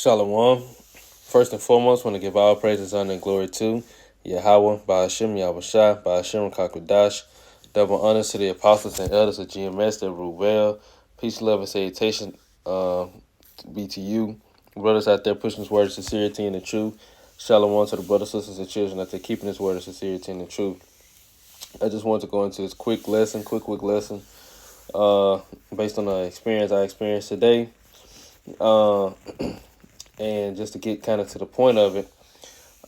Shalom. First and foremost, want to give all praises, honor, and glory to Yahweh, Ba'ashem, Yahushua, Ba'ashem, Kakwadash. Double honors to the apostles and elders of GMS that rule well. Peace, love, and salutation be to you. Brothers out there pushing this word of sincerity and the truth. Shalom to the brothers, sisters, and children out there keeping this word of sincerity and the truth. I just want to go into this quick lesson, based on the experience I experienced today. And just to get kind of to the point of it,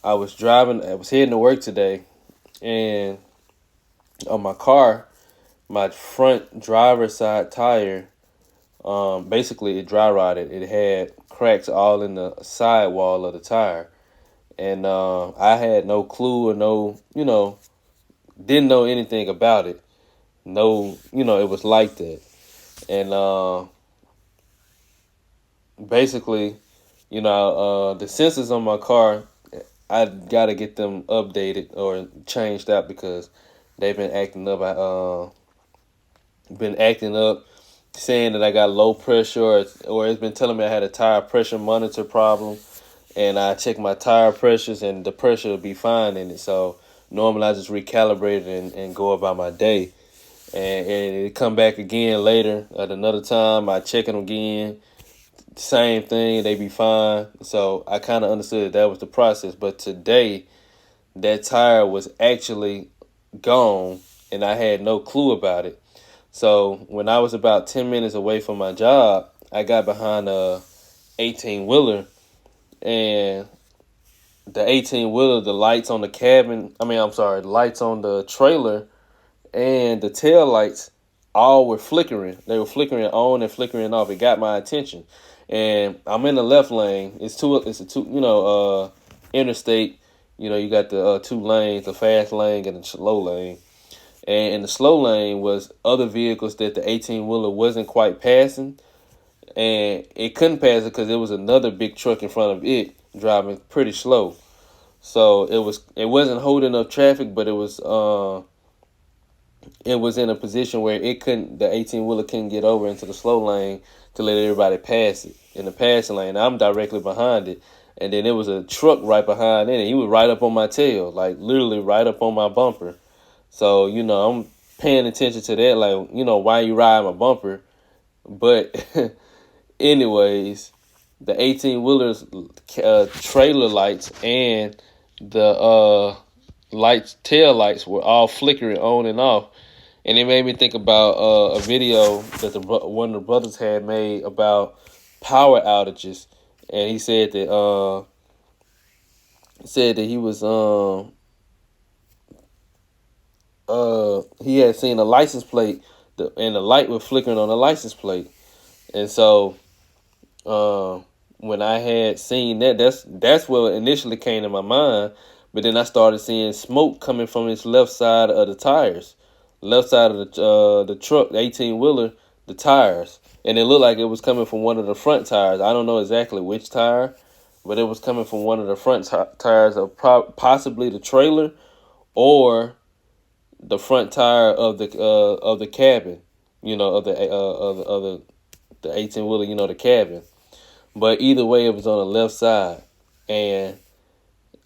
I was heading to work today, and on my car, my front driver's side tire, basically it dry rotted. It had cracks all in the sidewall of the tire. And I had no clue or didn't know anything about it. It was like that. And basically, the sensors on my car, I got to get them updated or changed out because they've been acting up, saying that I got low pressure, or it's been telling me I had a tire pressure monitor problem, and I check my tire pressures and the pressure will be fine in it. So normally I just recalibrate it and go about my day, and it come back again later at another time. I check them again. Same thing, they be fine. So I kind of understood that was the process. But today, that tire was actually gone, and I had no clue about it. So when I was about 10 minutes away from my job, I got behind a 18-wheeler, and the 18-wheeler, the lights on the the lights on the trailer and the tail lights all were flickering. They were flickering on and flickering off. It got my attention. And I'm in the left lane. It's a interstate. You got the two lanes, the fast lane and the slow lane. And in the slow lane was other vehicles that the 18-wheeler wasn't quite passing. And it couldn't pass it because there was another big truck in front of it driving pretty slow. So it wasn't holding up traffic, but it was in a position where the 18-wheeler couldn't get over into the slow lane to let everybody pass it in the passing lane. I'm directly behind it. And then there was a truck right behind it, and he was right up on my tail, like literally right up on my bumper. So, I'm paying attention to that, like, why you riding my bumper? But anyways, the 18-wheeler's trailer lights and the tail lights were all flickering on and off. And it made me think about a video that one of the brothers had made about power outages, and he said that he was he had seen a license plate, and the light was flickering on the license plate, and so when I had seen that, that's what initially came to my mind. But then I started seeing smoke coming from his left side of the tires. Left side of the truck, the 18-wheeler, the tires. And it looked like it was coming from one of the front tires. I don't know exactly which tire, but it was coming from one of the front tires of possibly the trailer or the front tire of the cabin, of the 18-wheeler, the cabin. But either way, it was on the left side. And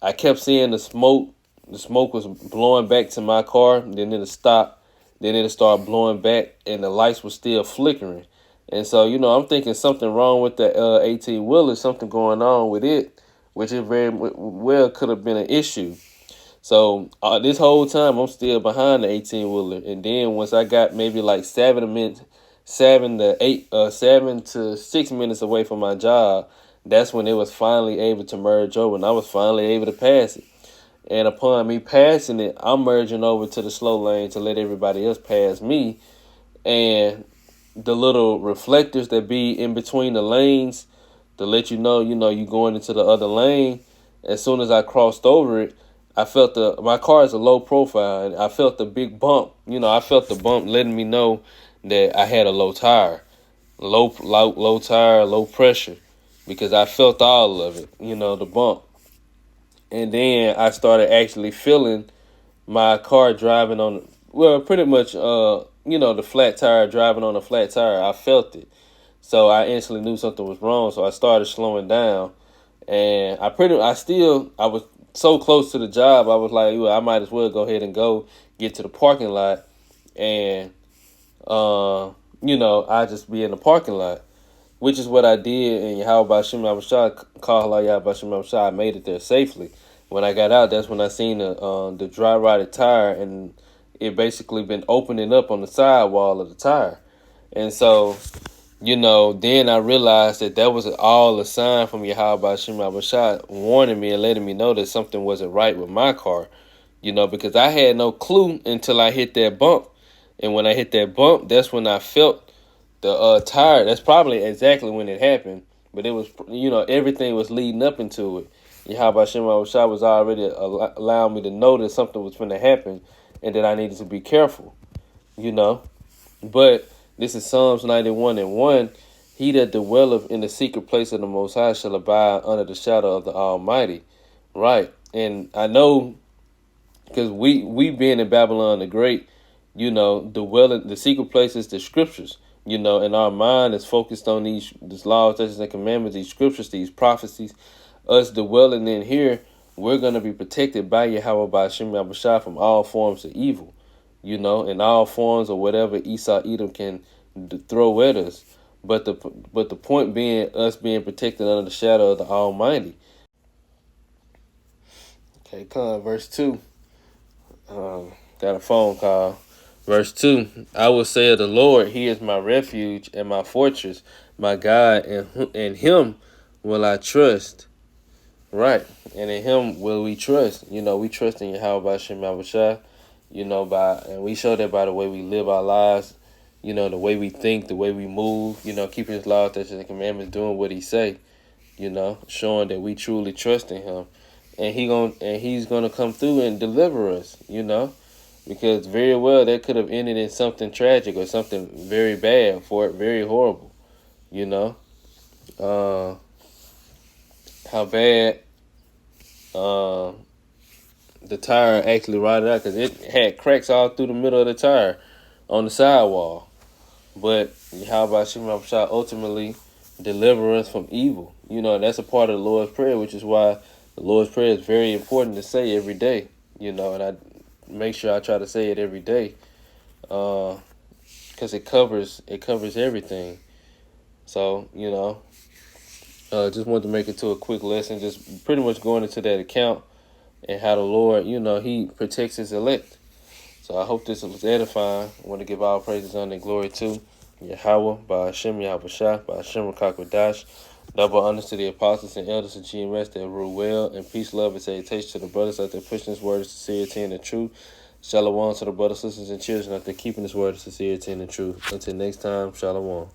I kept seeing the smoke. The smoke was blowing back to my car. Then it stopped. Then it started blowing back, and the lights were still flickering. And so, I'm thinking something wrong with the 18-wheeler, something going on with it, which it very well could have been an issue. So this whole time, I'm still behind the 18-wheeler. And then once I got maybe like 7 to 6 minutes away from my job, that's when it was finally able to merge over, and I was finally able to pass it. And upon me passing it, I'm merging over to the slow lane to let everybody else pass me. And the little reflectors that be in between the lanes to let you know you going into the other lane. As soon as I crossed over it, I felt my car is a low profile, and I felt the big bump. I felt the bump letting me know that I had a low tire, low tire, low pressure, because I felt all of it, the bump. And then I started actually feeling my car driving on, pretty much, the flat tire, driving on a flat tire. I felt it. So I instantly knew something was wrong. So I started slowing down. And I was so close to the job. I was like, well, I might as well go ahead and get to the parking lot, and I just be in the parking lot, which is what I did. And how about Shem Abashah, call about Shem Abashah, I made it there safely. When I got out, that's when I seen the dry rotted tire, and it basically been opening up on the sidewall of the tire. And so, then I realized that was all a sign from Yahweh Shem Abashah warning me and letting me know that something wasn't right with my car, because I had no clue until I hit that bump. And when I hit that bump, that's when I felt the tire. That's probably exactly when it happened. But it was, everything was leading up into it. Yahweh Shem Abashah was already allowing me to know that something was going to happen and that I needed to be careful, But this is Psalms 91:1. He that dwelleth in the secret place of the Most High shall abide under the shadow of the Almighty. Right. And I know, because we being in Babylon the Great, dwelling the secret places, the scriptures, and our mind is focused on these laws, statutes, and commandments, these scriptures, these prophecies. Us dwelling in here, we're going to be protected by Yahweh by Shem Abashah from all forms of evil, and all forms of whatever Esau Edom can throw at us. But the point being, us being protected under the shadow of the Almighty. Okay, verse 2. Got a phone call. Verse 2, I will say of the Lord, he is my refuge and my fortress, my God, and in him will I trust. Right, and in him will we trust. We trust in Yahweh by Shem Abashah, and we show that by the way we live our lives, the way we think, the way we move, keeping his laws, statutes, and commandments, doing what he say, showing that we truly trust in him. And he's gonna come through and deliver us, because very well that could have ended in something tragic or something very bad for it, very horrible, how bad the tire actually rotted out, because it had cracks all through the middle of the tire on the sidewall. But how about Shem Abashah ultimately deliver us from evil? And that's a part of the Lord's Prayer, which is why the Lord's Prayer is very important to say every day, and I make sure I try to say it every day, because it covers everything. So, just wanted to make it to a quick lesson, just pretty much going into that account and how the Lord, he protects his elect. So I hope this was edifying. I want to give all praises, honor, and glory to Yahweh, by Hashem Yahushua, by Hashem Rakakwadash. Double honors to the apostles and elders of GMS that rule well, and peace, love, and salutation to the brothers out there pushing this word of sincerity and the truth. Shalom to the brothers, sisters, and children out there keeping this word of sincerity and the truth. Until next time, shalom.